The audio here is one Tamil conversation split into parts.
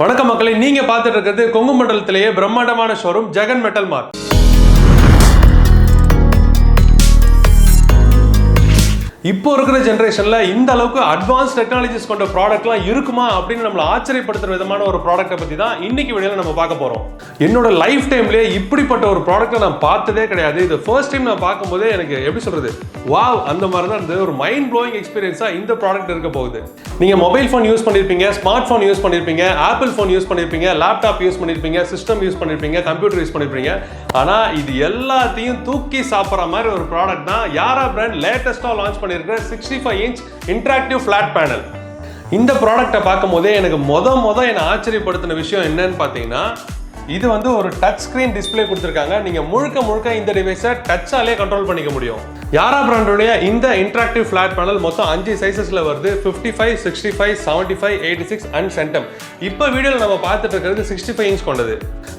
வணக்கம் மக்களே, நீங்க பார்த்துட்டு இருக்கிறது கொங்கு மண்டலத்திலேயே பிரம்மாண்டமான ஷோரூம் ஜெகன் மெட்டல் மார்ட். இப்போ இருக்கிற ஜென்ரேஷன்ல இந்த அளவுக்கு அட்வான்ஸ் டெக்னாலஜிஸ் கொண்ட ப்ராடக்ட்லாம் இருக்குமா அப்படின்னு நம்மளை ஆச்சரியப்படுத்துற விதமான ஒரு ப்ராடக்ட்டை பத்தி தான் இன்னைக்கு வீடியோல நம்ம பார்க்க போறோம். என்னோட லைஃப் டைம்லயே இப்படிப்பட்ட ஒரு ப்ராடக்ட்டை நான் பார்த்ததே கிடையாது. இது ஃபர்ஸ்ட் டைம் நான் பார்க்கும்போதே எனக்கு எப்படி சொல்றது, வாவ் அந்த மாதிரி தான் இருந்தது. ஒரு மைண்ட் ப்ளோயிங் எக்ஸ்பீரியன்ஸா இந்த ப்ராடக்ட் இருக்க போகுது. நீங்க மொபைல் ஃபோன் யூஸ் பண்ணிருப்பீங்க, ஸ்மார்ட் ஃபோன் யூஸ் பண்ணிருப்பீங்க, ஆப்பிள் ஃபோன் யூஸ் பண்ணிருப்பீங்க, லேப்டாப் யூஸ் பண்ணிருப்பீங்க, சிஸ்டம் யூஸ் பண்ணிருப்பீங்க, கம்ப்யூட்டர் யூஸ் பண்ணிருப்பீங்க. ஆனா இது எல்லாத்தையும் தூக்கி சாப்பிட்ற மாதிரி ஒரு ப்ராடக்ட் தான் யாரா பிராண்ட் லேட்டஸ்டா லான்ச் பண்ணிருக்கிற 65 inch இன்டராக்டிவ் ஃபிளாட் பேனல். இந்த ப்ராடக்ட்டை பார்க்கும் போதே எனக்கு என்ன ஆச்சரியப்படுத்தின விஷயம் என்னன்னு பார்த்தீங்கன்னா, இது வந்து ஒரு டச் ஸ்கிரீன் டிஸ்பிளே கொடுத்துருக்காங்க. நீங்க முழுக்க இந்த டிவைஸை டச்சாலே கண்ட்ரோல் பண்ணிக்க முடியும். யாரா பிராண்டோடைய இந்த இன்டராக்டிவ் ஃபிளாட் பேனல் மொத்தம் 5 சைசஸ்ல வருது. 55, 65, 75, 86 அண்ட் சென்டம். இப்போ வீடியோல நம்ம பார்த்துட்டு இருக்கிறது 65 inch கொண்டது.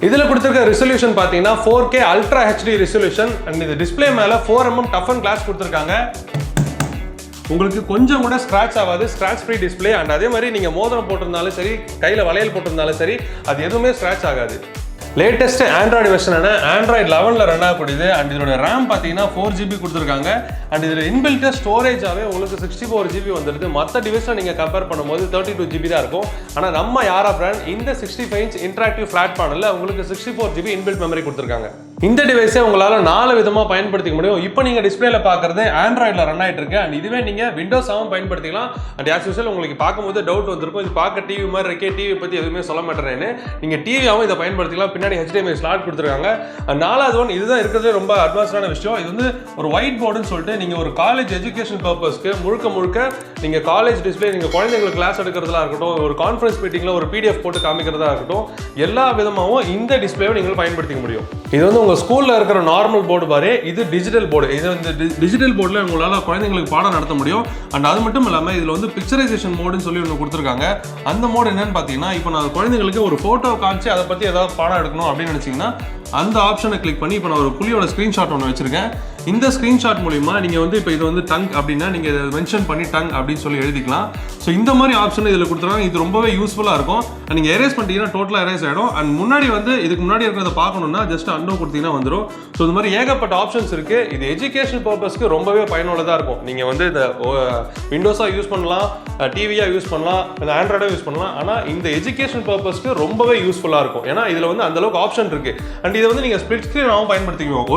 இதுல கொடுத்திருக்க ரெசல்யூஷன் பாத்தீங்கன்னா 4K ultra HD resolution. And இந்த டிஸ்பிளே மேல 4mm டஃப் அண்ட் கிளாஸ் கொடுத்துருக்காங்க. உங்களுக்கு கொஞ்சம் கூட ஸ்கிராட்ச் ஆகாது, ஸ்கிராட்ச் ஃப்ரீ டிஸ்பிளே. அண்ட் அதே மாதிரி நீங்க மோதிரம் போட்டிருந்தாலும் சரி, கையில வளையல் போட்டிருந்தாலும் சரி, அது எதுவுமே ஸ்கிராட்ச் ஆகாது. லேட்டஸ்ட் ஆண்ட்ராய்டு வெர்ஷனான ஆண்ட்ராய்டு 11 ரன் ஆகக்கூடியது. அண்ட் இதோட ரேம் பார்த்தீங்கன்னா 4GB கொடுத்துருக்காங்க. அண்ட் இதில் இன்பில்ட் ஸ்டோரேஜாகவே உங்களுக்கு 64GB வந்துடுது. மற்ற டிவைஸில் நீங்கள் கம்பேர் பண்ணும்போது 32GB தான் இருக்கும். ஆனால் நம்ம யாரா பிராண்ட் இந்த 65 inch இன்டராக்டிவ் ஃபிளாட் பேனலில் உங்களுக்கு 64GB இன்பில்ட் மெமரி கொடுத்துருக்காங்க. இந்த டிவைஸை உங்களால் 4 விதமாக பயன்படுத்திக்க முடியும். இப்போ நீங்கள் டிஸ்பிளேல பார்க்குறது ஆண்ட்ராய்டில் ரன் ஆகிட்டு இருக்கு. அண்ட் இதுவே நீங்கள் விண்டோஸாகவும் பயன்படுத்திக்கலாம். அண்ட் ஆஸ் யூஸ்வல் உங்களுக்கு பார்க்கும்போது டவுட் வந்திருக்கும், இது பார்க்க டிவி மாதிரி இருக்கே, டிவி பற்றி எதுவுமே சொல்ல மாட்டேறேன்னு. நீங்கள் டிவியாகவும் இதை பயன்படுத்திக்கலாம். பின்னாடி HDMI ஸ்லாட் கொடுத்துருக்காங்க. நாலாவது ஒன் இதுதான் இருக்கிறது ரொம்ப அட்வான்ஸ்டான விஷயம். இது வந்து ஒரு ஒயிட் போர்டுன்னு சொல்லிட்டு நீங்கள் ஒரு காலேஜ் எஜுகேஷன் பர்பஸ்க்கு முழுக்க நீங்கள் காலேஜ் டிஸ்பிளே, நீங்கள் குழந்தைங்களுக்கு கிளாஸ் எடுக்கிறதா இருக்கட்டும், ஒரு கான்ஃபரன்ஸ் மீட்டிங்கில் ஒரு PDF போட்டு காமிக்கிறதா இருக்கட்டும், எல்லா விதமாகவும் இந்த டிஸ்பிளேவை நீங்கள் பயன்படுத்திக்க முடியும். இது வந்து உங்கள் ஸ்கூலில் இருக்கிற நார்மல் போர்டு பாரு, இது டிஜிட்டல் போர்டு. இது வந்து டிஜிட்டல் போர்டில் உங்களால் குழந்தைங்களுக்கு பாடம் நடத்த முடியும். அண்ட் அது மட்டும் இல்லாமல் இதில் வந்து பிக்சரைசேஷன் மோடுன்னு சொல்லி ஒன்று கொடுத்துருக்காங்க. அந்த மோடு என்னன்னு பார்த்தீங்கன்னா, இப்போ நான் குழந்தைங்களுக்கு ஒரு ஃபோட்டோ காமிச்சு அதை பற்றி ஏதாவது பாடம் எடுக்கணும் அப்படின்னு நினச்சிங்கன்னா அந்த ஆப்ஷனை கிளிக் பண்ணி, இப்போ நான் ஒரு புலியோட ஸ்க்ரீன்ஷாட் ஒன்று வச்சிருக்கேன். இந்த ஸ்க்ரீன்ஷாட் மூலிமா நீங்கள் வந்து இப்போ இது வந்து டங் அப்படின்னா நீங்கள் இதை மென்ஷன் பண்ணி டங் அப்படின்னு சொல்லி எழுதிக்கலாம். ஸோ இந்த மாதிரி ஆப்ஷன் இதில் கொடுத்துருக்காங்க. இது ரொம்பவே யூஸ்ஃபுல்லாக இருக்கும். நீங்கள் எரேஸ் பண்ணிட்டீங்கன்னா டோட்டலாக எரேஸ் ஆகிடும். அண்ட் முன்னாடி வந்து இதுக்கு முன்னாடி இருக்கிறத பார்க்கணுன்னா ஜஸ்ட் அண்டோ கொடுத்தீங்கன்னா வந்துடும். ஸோ இந்த மாதிரி ஏகப்பட்ட ஆப்ஷன்ஸ் இருக்குது. இது எஜுகேஷன் பர்பஸ்க்கு ரொம்பவே பயனுள்ளதாக இருக்கும். நீங்கள் வந்து இந்த விண்டோஸாக யூஸ் பண்ணலாம், டிவியாக யூஸ் பண்ணலாம், இந்த ஆண்ட்ராய்டாக யூஸ் பண்ணலாம். ஆனால் இந்த எஜுகேஷன் பர்பஸ்க்கு ரொம்பவே யூஸ்ஃபுல்லாக இருக்கும். ஏன்னா இதில் வந்து அந்தளவுக்கு ஆப்ஷன் இருக்குது. அண்ட் இதை வந்து நீங்கள் ஸ்பிளிட் ஸ்க்ரீனாகவும் பயன்படுத்திக்குவோம்.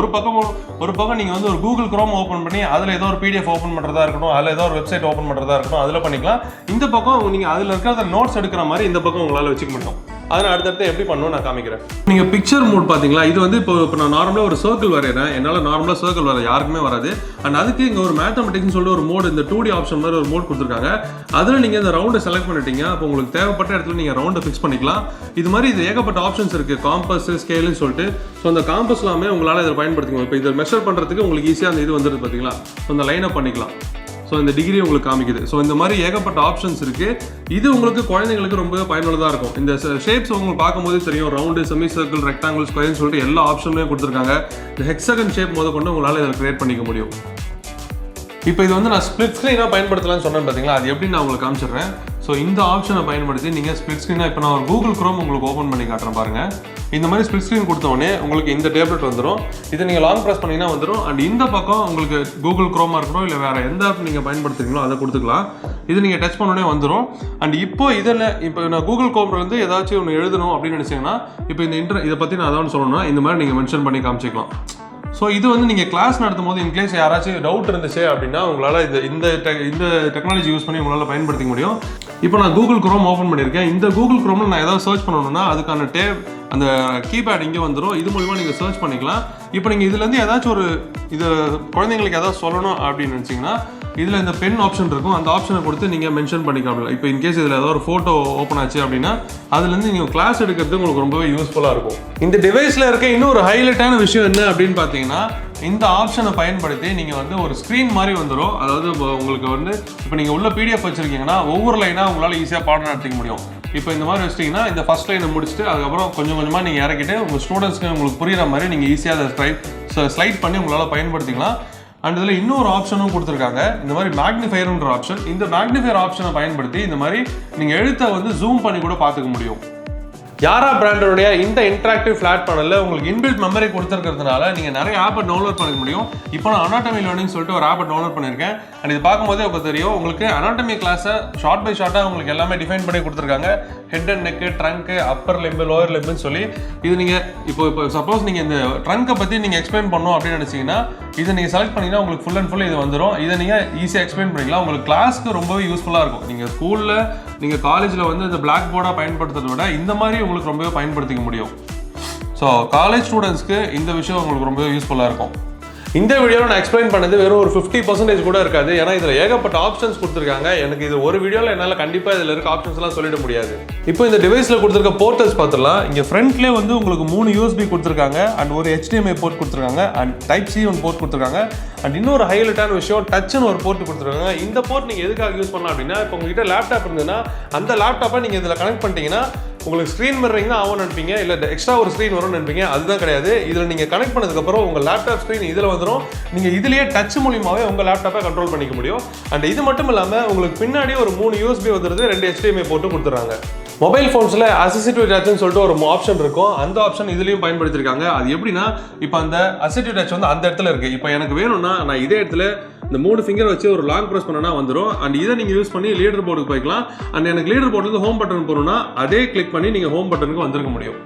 ஒரு பக்கம் நீங்கள் வந்து ஒரு கூகுள் குரோம் ஓப்பன் பண்ணி அதில் ஏதோ ஒரு PDF ஓப்பன் பண்ணுறதா இருக்கட்டும், அதில் ஏதோ ஒரு வெப்சைட் ஓப்பன் பண்ணுறதா இருக்கட்டும், அதில் பண்ணிக்கலாம். இந்த பக்கம் நீங்கள் அதில் இருக்கிற நோட்ஸ் எடுக்கிற மாதிரி இந்த பக்கம் உங்களால் வச்சுக்க முடியும். அதனால் அடுத்தடுத்து எப்படி பண்ணணும் நான் காமிக்கிறேன். நீங்கள் பிக்சர் மோட் பார்த்தீங்களா, இது வந்து இப்போ நான் நார்மலாக ஒரு சர்க்கிள் வரைகிறேன். என்னால் நார்மலாக சர்க்கிள் வர யாருக்குமே வராது. அண்ட் அதுக்கு இங்கே ஒரு மேத்தமெட்டிக்ஸ்னு சொல்லிட்டு ஒரு மோட், இந்த 2D ஆப்ஷன் மாதிரி ஒரு மோட் கொடுத்துருக்காங்க. அதில் நீங்கள் இந்த ரவுண்டை செலக்ட் பண்ணிட்டீங்க. அப்போ உங்களுக்கு தேவைப்பட்ட இடத்துல நீங்கள் ரவுண்டை ஃபிக்ஸ் பண்ணிக்கலாம். இது மாதிரி இது ஏகப்பட்ட ஆப்ஷன்ஸ் இருக்குது, காம்பஸ், ஸ்கேலுன்னு சொல்லிட்டு. ஸோ அந்த காம்பஸ் எல்லாமே உங்களால் இதை பயன்படுத்திக்கணும். இப்போ இதை மெஷர் பண்ணுறதுக்கு உங்களுக்கு ஈஸியாக அந்த இது வந்துடுது பார்த்தீங்களா, அந்த லைனை பண்ணிக்கலாம். ஸோ இந்த டிகிரி உங்களுக்கு காமிக்குது. ஸோ இந்த மாதிரி ஏகப்பட்ட ஆப்ஷன்ஸ் இருக்குது. இது உங்களுக்கு குழந்தைங்களுக்கு ரொம்பவே பயனுள்ளதாக இருக்கும். இந்த ஷேப்ஸ் உங்களுக்கு பார்க்கும்போது தெரியும், ரவுண்டு, செமி சர்க்கிள், ரெக்டாங்கிள், ஸ்கொயர்னு சொல்லிட்டு எல்லா ஆப்ஷனுமே கொடுத்துருக்காங்க. இந்த ஹெக்ஸகன் ஷேப் கொண்டு உங்களால் இதை கிரியேட் பண்ணிக்க முடியும். இப்போ இது வந்து நான் ஸ்பிளிட் ஸ்க்ரீனாக பயன்படுத்தலாம்னு சொன்னேன் பார்த்தீங்களா, அது எப்படி நான் உங்களுக்கு காமிச்சிடுறேன். ஸோ இந்த ஆப்ஷனை பயன்படுத்தி நீங்கள் ஸ்பிளிட் ஸ்க்ரீனாக, இப்போ நான் ஒரு கூகுள் குரோம் உங்களுக்கு ஓப்பன் பண்ணி காட்டுறேன் பாருங்கள். இந்த மாதிரி ஸ்பிளிட் ஸ்க்ரீன் கொடுத்தோடனே உங்களுக்கு இந்த டேப்லெட் வந்துடும். இது நீங்கள் லாங் ப்ரெஸ் பண்ணிங்கன்னா வந்துடும். அண்ட் இந்த பக்கம் உங்களுக்கு கூகுள் குரோமாக இருக்கணும், இல்லை வேறு எந்த ஆப் நீங்கள் பயன்படுத்துறீங்களோ அதை கொடுத்துக்கலாம். இது நீங்கள் டச் பண்ணோடனே வந்துடும். அண்ட் இப்போ நான் கூகுள் குரோமில் வந்து ஏதாச்சும் ஒன்று எழுதணும் அப்படின்னு நினச்சிங்கன்னா, இப்போ இதை பற்றி நான் அதான் சொல்லணும்னா இந்த மாதிரி நீங்கள் மென்ஷன் பண்ணி காமிச்சிக்கலாம். ஸோ இது வந்து நீங்கள் கிளாஸ் நடத்தும் போது இன்கேஸ் யாராச்சும் டவுட் இருந்துச்சு அப்படின்னா உங்களால் இந்த டெக்னாலஜி யூஸ் பண்ணி உங்களால் பயன்படுத்திக்க முடியும். இப்போ நான் கூகுள் குரோம் ஓப்பன் பண்ணியிருக்கேன். இந்த கூகுள் குரோமில் நான் ஏதாவது சர்ச் பண்ணணும்னா அதுக்கான அந்த கீபேட் இங்கே வந்துடும். இது மூலிமா நீங்கள் சர்ச் பண்ணிக்கலாம். இப்போ நீங்கள் இதுலேருந்து ஏதாச்சும் இது குழந்தைங்களுக்கு ஏதாவது சொல்லணும் அப்படின்னு நினச்சிங்கன்னா இதில் இந்த பென் ஆப்ஷன் இருக்கும். அந்த ஆப்ஷனை கொடுத்து நீங்கள் மென்ஷன் பண்ணிக்கலாம். இப்போ இன்கேஸ் இதில் ஏதாவது ஒரு ஃபோட்டோ ஓப்பன் ஆச்சு அப்படின்னா அதுலேருந்து நீங்கள் கிளாஸ் எடுக்கிறது உங்களுக்கு ரொம்பவே யூஸ்ஃபுல்லாக இருக்கும். இந்த டிவைஸில் இருக்க இன்னொரு ஹைலைட்டான விஷயம் என்ன அப்படின்னு பார்த்தீங்கன்னா, இந்த ஆப்ஷனை பயன்படுத்தி நீங்கள் வந்து ஒரு ஸ்க்ரீன் மாதிரி வந்துடும். அதாவது உங்களுக்கு வந்து இப்போ நீங்கள் உள்ள PDF வச்சுருக்கீங்கன்னா ஒவ்வொரு லைனாக உங்களால் ஈஸியாக பாடம் நடத்திக்க முடியும். இப்போ இந்த மாதிரி வச்சிட்டிங்கன்னா இந்த ஃபர்ஸ்ட் லைனை முடிச்சுட்டு அதுக்கப்புறம் கொஞ்சமாக நீங்கள் இறக்கிட்டு உங்கள் ஸ்டூடெண்ட்ஸ்க்கு உங்களுக்கு புரிகிற மாதிரி நீங்கள் ஈஸியாக அதை ஸ்லைட் பண்ணி உங்களால் பயன்படுத்திக்கலாம். அண்ட் இதில் இன்னொரு ஆப்ஷனும் கொடுத்துருக்காங்க, இந்த மாதிரி மேக்னிஃபயர்ன்ற ஆப்ஷன். இந்த மேக்னிஃபயர் ஆப்ஷனை பயன்படுத்தி இந்த மாதிரி நீங்கள் எழுத்தை வந்து ஜூம் பண்ணி கூட பார்த்துக்க முடியும். யாரா பிராண்டோடைய இந்த இன்டராக்டிவ் ஃபிளாட் பேனலில் உங்களுக்கு இன்பில்ட் மெமரி கொடுத்துருக்கிறதுனால நீங்கள் நிறைய ஆப்பை டவுன்லோட் பண்ணிக்க முடியும். இப்போ நான் அனாட்டமி லேர்னிங் சொல்லிட்டு ஒரு ஆப்பை டவுன்லோட் பண்ணியிருக்கேன். அண்ட் இது பார்க்கும்போதே உங்களுக்கு தெரியும், உங்களுக்கு அனாட்டமி கிளாஸை ஷார்ட் பை ஷார்ட்டாக உங்களுக்கு எல்லாமே டிஃபைன் பண்ணி கொடுத்துருக்காங்க. Head and neck, trunk, upper limb, lower லிம்புன்னு சொல்லி இது நீங்கள் இப்போ சப்போஸ் நீங்கள் இந்த ட்ரங்கை பற்றி நீங்கள் எக்ஸ்பிளைன் பண்ணணும் அப்படின்னு நினச்சிங்கன்னா இதை நீங்கள் செலக்ட் பண்ணிங்கன்னா உங்களுக்கு ஃபுல் அண்ட் ஃபுல் இது வந்துடும். இதை நீங்கள் ஈஸியாக எக்ஸ்பிளைன் பண்ணிக்கலாம். உங்களுக்கு கிளாஸ்க்கு ரொம்பவே யூஸ்ஃபுல்லாக இருக்கும். நீங்கள் ஸ்கூலில், நீங்கள் காலேஜில் வந்து இந்த பிளாக் போர்டாக பயன்படுத்துறதை விட இந்த மாதிரி உங்களுக்கு ரொம்பவே பயன்படுத்திக்க முடியும். ஸோ காலேஜ் ஸ்டூடெண்ட்ஸ்க்கு இந்த விஷயம் உங்களுக்கு ரொம்பவே யூஸ்ஃபுல்லாக இருக்கும். இந்த வீடியோவில் நான் எக்ஸ்பிளைன் பண்ணது வெறும் ஒரு 50% கூட இருக்காது. ஏன்னா இதில் ஏகப்பட்ட ஆப்ஷன்ஸ் கொடுத்துருக்காங்க. எனக்கு இது ஒரு வீடியோவில் என்னால் கண்டிப்பாக இதில் இருக்க ஆப்ஷன்ஸ்லாம் சொல்லிட முடியாது. இப்போ இந்த டிவைஸில் கொடுத்துருக்க போர்ட்டல்ஸ் பார்த்துடலாம். இங்கே ஃப்ரண்ட்லேயே வந்து உங்களுக்கு 3 USB கொடுத்துருக்காங்க அண்ட் ஒரு HDMI போர்ட் கொடுத்துருக்காங்க அண்ட் டைப் C ஒன்று போர்ட் கொடுத்துருக்காங்க அண்ட் இன்னொரு ஹைலைட்டான விஷயம் டச்சுன்னு ஒரு போர்ட் கொடுத்துருக்காங்க. இந்த போர்ட் நீங்கள் எதுக்காக யூஸ் பண்ணலாம் அப்படின்னா, இப்போ உங்ககிட்ட லேப்டாப் இருந்ததுன்னா அந்த லேப்டாப்பை நீங்கள் இதில் கனெக்ட் பண்ணிட்டீங்கன்னா உங்களுக்கு ஸ்க்ரீன் மிரரிங் தான் ஆகும் நினைப்பீங்க, இல்லை எக்ஸ்ட்ரா ஒரு ஸ்க்ரீன் வரும்னு நினைப்பீங்க. அதுதான் கிடையாது. இதில் நீங்கள் கனெக்ட் பண்ணதுக்கப்புறம் உங்கள் லேப்டாப் ஸ்க்ரீன் இதில் வந்துடும். நீங்கள் இதுலேயே டச் மூலியமாகவே உங்கள் லேப்டாப்பை கண்ட்ரோல் பண்ணிக்க முடியும். அண்ட் இது மட்டும் இல்லாமல் உங்களுக்கு பின்னாடி ஒரு 3 USB வந்துடுது, 2 HDMI போட்டு கொடுத்துட்றாங்க. மொபைல் ஃபோன்ஸில் அசிஸ்டிவ் டச்னு சொல்லிட்டு ஒரு ஆப்ஷன் இருக்கும். அந்த ஆப்ஷன் இதுலேயும் பயன்படுத்தியிருக்காங்க. அது எப்படின்னா, இப்போ அந்த அசிஸ்டிவ் டச் வந்து அந்த இடத்துல இருக்குது. இப்போ எனக்கு வேணும்னா நான் இதே இடத்துல இந்த 3 ஃபிங்கர் வச்சு ஒரு லாங் ப்ரெஸ் பண்ணனா வந்துடும். அண்ட் இதை நீங்கள் யூஸ் பண்ணி லீடர் போர்டுக்கு போய்க்கலாம். அண்ட் எனக்கு லீடர் போர்டுலேருந்து ஹோம் பட்டன் போகணும்னா அதே கிளிக் பண்ணி நீங்கள் ஹோம் பட்டனுக்கு வந்திருக்க முடியும்.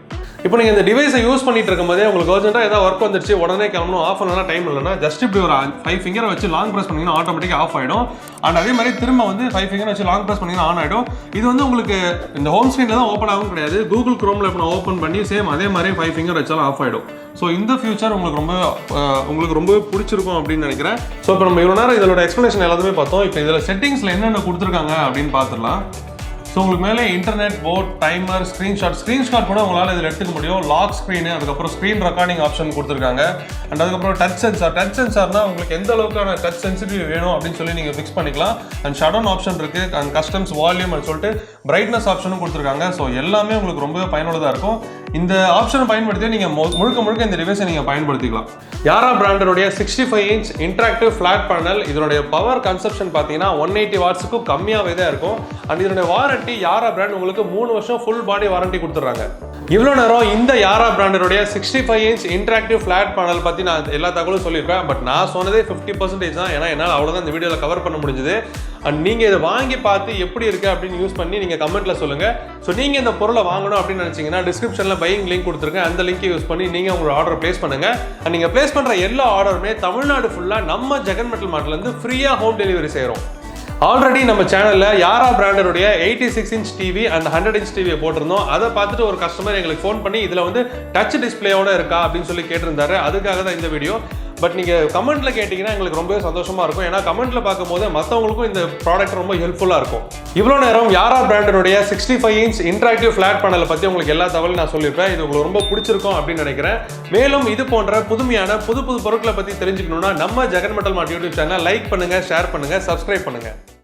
இப்போ நீங்கள் இந்த டிவைஸை யூஸ் பண்ணிட்டு இருக்கும்போதே உங்களுக்கு அர்ஜென்ட்டாக ஏதாவது ஒர்க் வந்துருச்சு, உடனே கிளம்பணும், ஆஃப் பண்ணலாம் டைம் இல்லைன்னா ஜஸ்ட் இப்படி ஒரு 5 ஃபிங்கரை வச்சு லாங் ப்ரெஸ் பண்ணிங்கன்னா ஆட்டோமேட்டிக்காக ஆஃப் ஆகிடும். அண்ட் அதே மாதிரி திரும்ப வந்து 5 ஃபிங்கரை வச்சு லாங் ப்ரெஸ் பண்ணிங்கன்னா ஆன் ஆகிடும். இது வந்து உங்களுக்கு இந்த ஹோம் ஸ்க்ரீனில் தான் ஓப்பன் ஆகும் கிடையாது. கூகுள் குரோமில் இப்போ நான் ஓப்பன் பண்ணி சேம் அதே மாதிரி 5 ஃபிங்கர் வச்சாலும் ஆஃப் ஆகிடும். ஸோ இந்த ஃபியூச்சர் உங்களுக்கு ரொம்பவே பிடிச்சிருக்கும் அப்படின்னு நினைக்கிறேன். ஸோ இப்போ நம்ம இவ்வளோ நேரம் இதோட எக்ஸ்ப்ளனேஷன் எல்லாத்தையுமே பார்த்தோம். இப்போ இதில் செட்டிங்ஸில் என்னென்ன கொடுத்துருக்காங்க அப்படின்னு பார்த்துடலாம். ஸோ உங்களுக்கு மேலே இன்டர்நெட், போர்ட், டைமர், ஸ்க்ரீன்ஷாட் கூட உங்களால் இதில் எடுத்துக்க முடியும். லாக் ஸ்க்ரீனு, அதுக்கப்புறம் ஸ்க்ரீன் ரெக்கார்டிங் ஆப்ஷன் கொடுத்துருக்காங்க. அண்ட் அதுக்கப்புறம் டச் சென்சார்னா உங்களுக்கு எந்த அளவுக்கான டச் சென்சிட்டிவ் வேணும் அப்படின்னு சொல்லி நீங்கள் ஃபிக்ஸ் பண்ணிக்கலாம். அண்ட் ஷட் டவுன் ஆப்ஷன் இருக்குது. அண்ட் கஸ்டம்ஸ் வால்யூம் அப்படின்னு சொல்லிட்டு பிரைட்னஸ் ஆப்ஷனும் கொடுத்துருக்காங்க. ஸோ எல்லாமே உங்களுக்கு ரொம்பவே பயனுள்ளதாக இருக்கும். இந்த ஆப்ஷனை பயன்படுத்தி நீங்கள் முழுக்க இந்த டிவைஸை நீங்கள் பயன்படுத்திக்கலாம். யாரா பிராண்டருடைய 65 இன்ச் இன்டராக்டிவ் ஃபிளாட் பேனல், இதனுடைய பவர் கன்சப்ஷன் பார்த்தீங்கன்னா 180 வாட்ஸுக்கும் கம்மியாகவே தான் இருக்கும். அண்ட் இதனுடைய வாரண்டி யாரா பிராண்ட் உங்களுக்கு 3 வருஷம் ஃபுல் பாடி வாரண்டி கொடுத்துட்றாங்க. இவ்வளோ நேரம் இந்த யாரா பிராண்டருடைய 65 இன்ச் இன்டராக்டிவ் ஃபிளாட் பேனல் பற்றி நான் எல்லா தகவலும் சொல்லியிருக்கேன். பட் நான் சொன்னதே 50% தான். ஏன்னா என்னால் அவ்வளோதான் இந்த வீடியோவில் கவர் பண்ண முடிஞ்சது. அண்ட் நீங்கள் இதை வாங்கி பார்த்து எப்படி இருக்குது அப்படின்னு யூஸ் பண்ணி நீங்கள் கமெண்ட்டில் சொல்லுங்கள். ஸோ நீங்கள் இந்த பொருளை வாங்கணும் அப்படின்னு நினச்சிங்கன்னா டிஸ்கிரிப்ஷனில் பையிங் லிங்க் கொடுத்துருக்கேன். அந்த லிங்கை யூஸ் பண்ணி நீங்கள் உங்களோட ஆர்டர் ப்ளேஸ் பண்ணுங்கள். அண்ட் நீங்கள் ப்ளேஸ் பண்ணுற எல்லா ஆர்டருமே தமிழ்நாடு ஃபுல்லாக நம்ம ஜெகன் மெட்டல் மார்ட்லேருந்து ஃப்ரீயாக ஹோம் டெலிவரி செய்கிறோம். ஆல்ரெடி நம்ம சேனலில் யாரா பிராண்டருடைய 86 இன்ச் டிவி அண்ட் 100 இன்ச் டிவியை போட்டிருந்தோம். அதை பார்த்துட்டு ஒரு கஸ்டமர் எங்களுக்கு ஃபோன் பண்ணி இதில் வந்து டச் டிஸ்பிளேயோட இருக்கா அப்படின்னு சொல்லி கேட்டிருந்தாரு. அதுக்காக தான் இந்த வீடியோ. பட் நீங்கள் கமெண்ட்டில் கேட்டிங்கன்னா எங்களுக்கு ரொம்பவே சந்தோஷமாக இருக்கும். ஏன்னா கமெண்ட்டில் பார்க்கும்போது மற்றவங்களுக்கும் இந்த ப்ராடக்ட் ரொம்ப ஹெல்ப்ஃபுல்லாக இருக்கும். இவ்வளோ நேரம் யாரா பிராண்டருடைய 65 இன்ச் இன்டராக்டிவ் ஃபிளாட் பேனலை பற்றி உங்களுக்கு எல்லா தகவலும் நான் சொல்லியிருப்பேன். இது உங்களுக்கு ரொம்ப பிடிச்சிருக்கும் அப்படின்னு நினைக்கிறேன். மேலும் இது போன்ற புதுமையான புது பொருட்களை பற்றி தெரிஞ்சுக்கணும்னா நம்ம Jagan metal mart YouTube channel like பண்ணுங்கள், ஷேர் பண்ணுங்கள், சப்ஸ்கிரைப் பண்ணுங்கள்.